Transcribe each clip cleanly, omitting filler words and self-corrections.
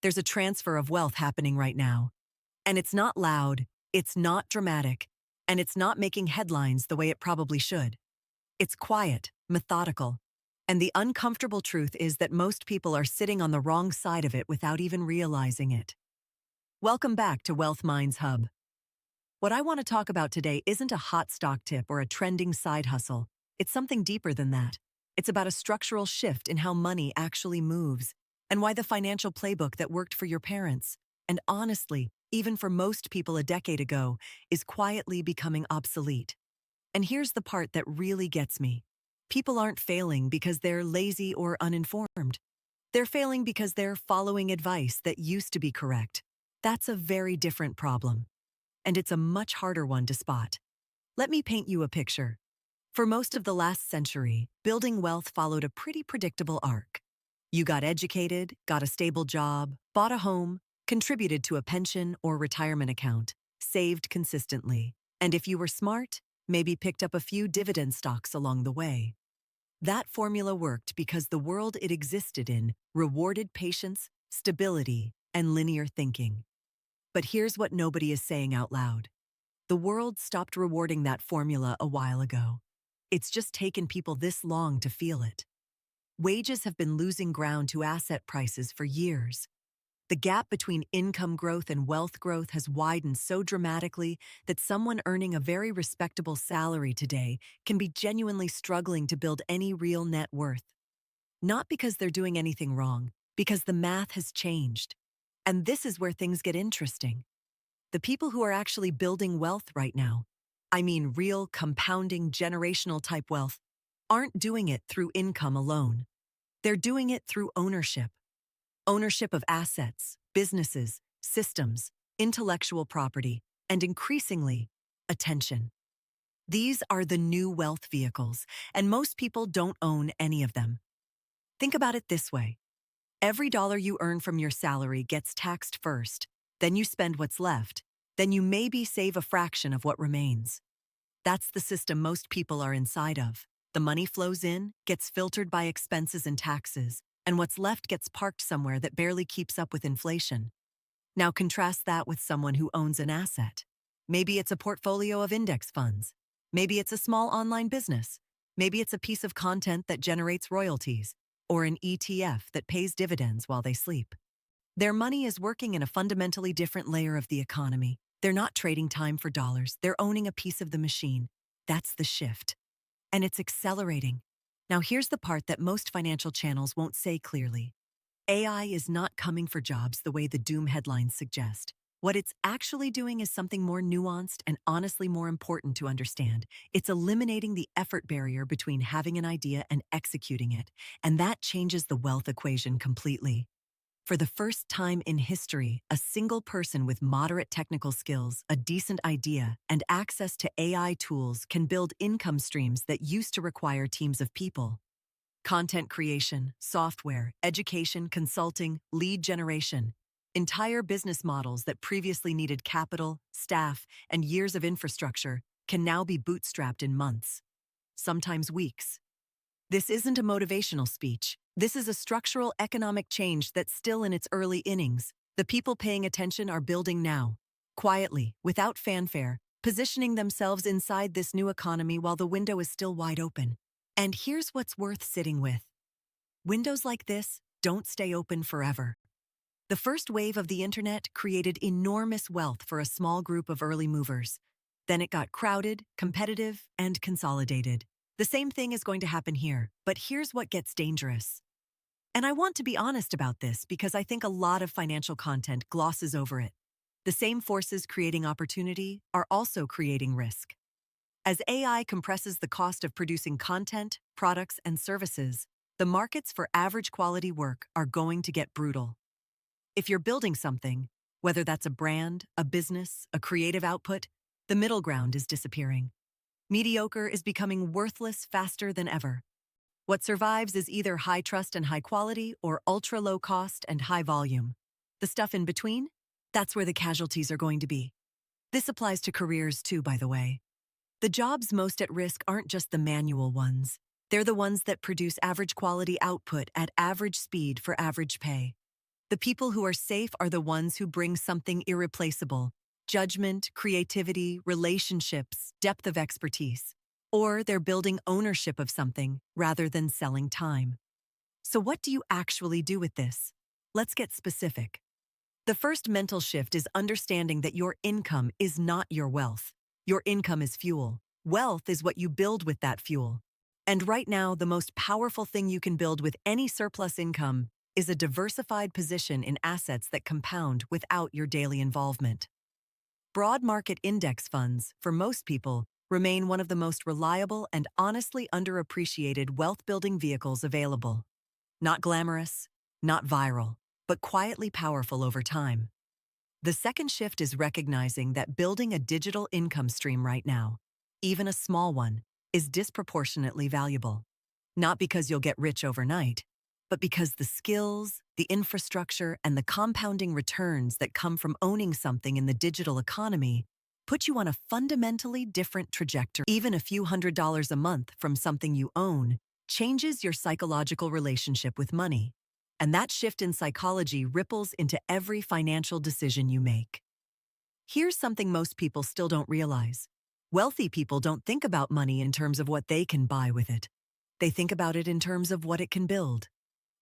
There's a transfer of wealth happening right now. And it's not loud, it's not dramatic, and it's not making headlines the way it probably should. It's quiet, methodical. And the uncomfortable truth is that most people are sitting on the wrong side of it without even realizing it. Welcome back to Wealth Minds Hub. What I want to talk about today isn't a hot stock tip or a trending side hustle. It's something deeper than that. It's about a structural shift in how money actually moves, and why the financial playbook that worked for your parents, and honestly, even for most people a decade ago, is quietly becoming obsolete. And here's the part that really gets me. People aren't failing because they're lazy or uninformed. They're failing because they're following advice that used to be correct. That's a very different problem. And it's a much harder one to spot. Let me paint you a picture. For most of the last century, building wealth followed a pretty predictable arc. You got educated, got a stable job, bought a home, contributed to a pension or retirement account, saved consistently, and if you were smart, maybe picked up a few dividend stocks along the way. That formula worked because the world it existed in rewarded patience, stability, and linear thinking. But here's what nobody is saying out loud. The world stopped rewarding that formula a while ago. It's just taken people this long to feel it. Wages have been losing ground to asset prices for years. The gap between income growth and wealth growth has widened so dramatically that someone earning a very respectable salary today can be genuinely struggling to build any real net worth. Not because they're doing anything wrong, because the math has changed. And this is where things get interesting. The people who are actually building wealth right now, I mean real compounding generational type wealth, aren't doing it through income alone. They're doing it through ownership. Ownership of assets, businesses, systems, intellectual property, and increasingly, attention. These are the new wealth vehicles, and most people don't own any of them. Think about it this way. Every dollar you earn from your salary gets taxed first, then you spend what's left, then you maybe save a fraction of what remains. That's the system most people are inside of. The money flows in, gets filtered by expenses and taxes, and what's left gets parked somewhere that barely keeps up with inflation. Now contrast that with someone who owns an asset. Maybe it's a portfolio of index funds. Maybe it's a small online business. Maybe it's a piece of content that generates royalties, or an ETF that pays dividends while they sleep. Their money is working in a fundamentally different layer of the economy. They're not trading time for dollars. They're owning a piece of the machine. That's the shift. And it's accelerating. Now here's the part that most financial channels won't say clearly. AI is not coming for jobs the way the doom headlines suggest. What it's actually doing is something more nuanced and honestly more important to understand. It's eliminating the effort barrier between having an idea and executing it, and that changes the wealth equation completely. For the first time in history, a single person with moderate technical skills, a decent idea, and access to AI tools can build income streams that used to require teams of people. Content creation, software, education, consulting, lead generation. Entire business models that previously needed capital, staff, and years of infrastructure can now be bootstrapped in months, sometimes weeks. This isn't a motivational speech. This is a structural economic change that's still in its early innings. The people paying attention are building now, quietly, without fanfare, positioning themselves inside this new economy while the window is still wide open. And here's what's worth sitting with. Windows like this don't stay open forever. The first wave of the internet created enormous wealth for a small group of early movers. Then it got crowded, competitive, and consolidated. The same thing is going to happen here, but here's what gets dangerous. And I want to be honest about this because I think a lot of financial content glosses over it. The same forces creating opportunity are also creating risk. As AI compresses the cost of producing content, products, and services, the markets for average quality work are going to get brutal. If you're building something, whether that's a brand, a business, a creative output, the middle ground is disappearing. Mediocre is becoming worthless faster than ever. What survives is either high trust and high quality or ultra low cost and high volume. The stuff in between, that's where the casualties are going to be. This applies to careers too, by the way. The jobs most at risk aren't just the manual ones. They're the ones that produce average quality output at average speed for average pay. The people who are safe are the ones who bring something irreplaceable: judgment, creativity, relationships, depth of expertise. Or they're building ownership of something rather than selling time. So, what do you actually do with this? Let's get specific. The first mental shift is understanding that your income is not your wealth. Your income is fuel. Wealth is what you build with that fuel. And right now, the most powerful thing you can build with any surplus income is a diversified position in assets that compound without your daily involvement. Broad market index funds, for most people, remain one of the most reliable and honestly underappreciated wealth-building vehicles available. Not glamorous, not viral, but quietly powerful over time. The second shift is recognizing that building a digital income stream right now, even a small one, is disproportionately valuable. Not because you'll get rich overnight, but because the skills, the infrastructure, and the compounding returns that come from owning something in the digital economy put you on a fundamentally different trajectory. Even a few $100s a month from something you own changes your psychological relationship with money. And that shift in psychology ripples into every financial decision you make. Here's something most people still don't realize. Wealthy people don't think about money in terms of what they can buy with it. They think about it in terms of what it can build.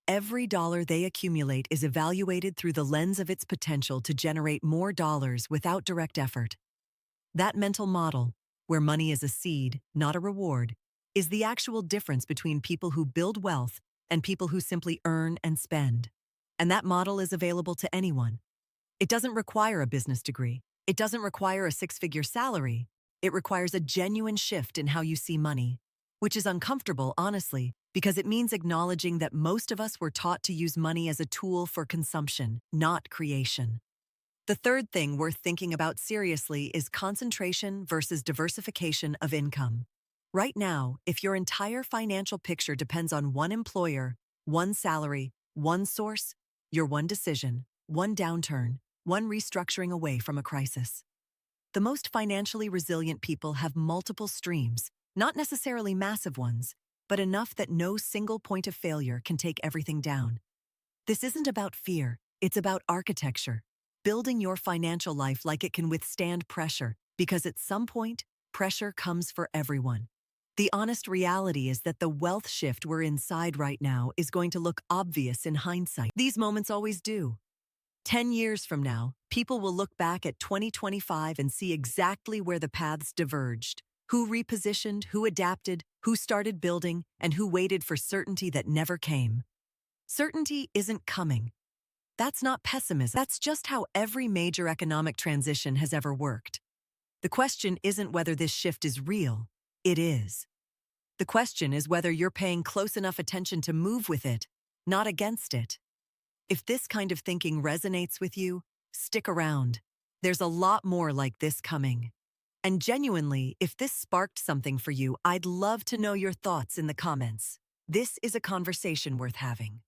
Every dollar they accumulate is evaluated through the lens of its potential to generate more dollars without direct effort. That mental model, where money is a seed, not a reward, is the actual difference between people who build wealth and people who simply earn and spend. And that model is available to anyone. It doesn't require a business degree. It doesn't require a six-figure salary. It requires a genuine shift in how you see money, which is uncomfortable, honestly, because it means acknowledging that most of us were taught to use money as a tool for consumption, not creation. The third thing worth thinking about seriously is concentration versus diversification of income. Right now, if your entire financial picture depends on one employer, one salary, one source, you're one decision, one downturn, one restructuring away from a crisis. The most financially resilient people have multiple streams, not necessarily massive ones, but enough that no single point of failure can take everything down. This isn't about fear, it's about architecture. Building your financial life like it can withstand pressure, because at some point, pressure comes for everyone. The honest reality is that the wealth shift we're inside right now is going to look obvious in hindsight. These moments always do. 10 years from now, people will look back at 2025 and see exactly where the paths diverged, who repositioned, who adapted, who started building, and who waited for certainty that never came. Certainty isn't coming. That's not pessimism. That's just how every major economic transition has ever worked. The question isn't whether this shift is real. It is. The question is whether you're paying close enough attention to move with it, not against it. If this kind of thinking resonates with you, stick around. There's a lot more like this coming. And genuinely, if this sparked something for you, I'd love to know your thoughts in the comments. This is a conversation worth having.